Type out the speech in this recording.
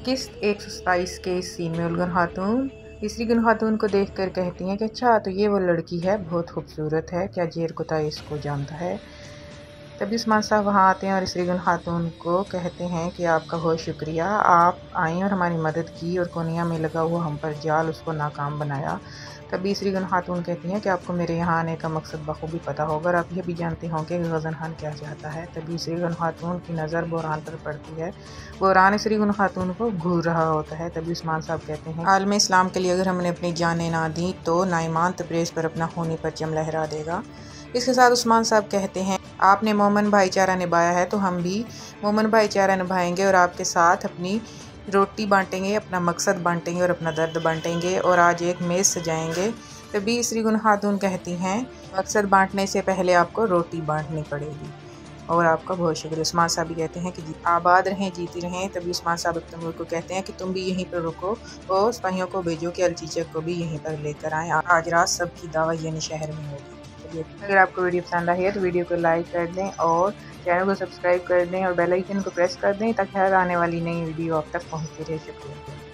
قسط 127 کے اس سین میں الگن خاتون تیسری گن خاتون کو دیکھ کر کہتی ہیں کہ اچھا تو یہ وہ لڑکی ہے، بہت خوبصورت ہے، کیا جیر کوتاہی اس کو جانتا ہے؟ تبھی عثمان صاحب وہاں آتے ہیں اور اسری گن خاتون کو کہتے ہیں کہ آپ کا بہت شکریہ، آپ آئیں اور ہماری مدد کی اور کونیا میں لگا ہوا ہم پر جال اس کو ناکام بنایا۔ تبھی اسری گن خاتون کہتی ہیں کہ آپ کو میرے یہاں آنے کا مقصد بخوبی پتہ ہوگا اور آپ یہ بھی جانتے ہوں گے کہ غزن خان کیا چاہتا ہے۔ تبھی اسری گن خاتون کی نظر بحران پر پڑتی ہے، بحران اسری گن خاتون کو گھور رہا ہوتا ہے۔ تبھی عثمان صاحب کہتے ہیں عالم اسلام کے لیے اگر ہم نے اپنی جانیں نہ دیں تو نائمان تبریز پر اپنا خونی پرچم لہرا دے گا۔ اس کے ساتھ عثمان صاحب کہتے ہیں آپ نے مومن بھائی چارہ نبھایا ہے تو ہم بھی مومن بھائی چارہ نبھائیں گے اور آپ کے ساتھ اپنی روٹی بانٹیں گے، اپنا مقصد بانٹیں گے اور اپنا درد بانٹیں گے اور آج ایک میز سجائیں گے۔ تبھی اسری گن خاتون کہتی ہیں مقصد بانٹنے سے پہلے آپ کو روٹی بانٹنی پڑے گی اور آپ کا بہت شکریہ۔ عثمان صاحب بھی کہتے ہیں کہ آباد رہیں، جیتی رہیں۔ تبھی عثمان صاحب تیمور کو کہتے ہیں کہ تم بھی یہیں پر رکو اور سپاہیوں کو بھیجو کہ الچیچک کو بھی یہیں پر لے کر آئیں، آج رات سب کی دعوت یعنی شہر میں ہوگی۔ اگر آپ کو ویڈیو پسند آئی ہے تو ویڈیو کو لائک کر دیں اور چینل کو سبسکرائب کر دیں اور بیل آئیکن کو پریس کر دیں تاکہ ہر آنے والی نئی ویڈیو آپ تک پہنچتی رہے۔ شکریہ۔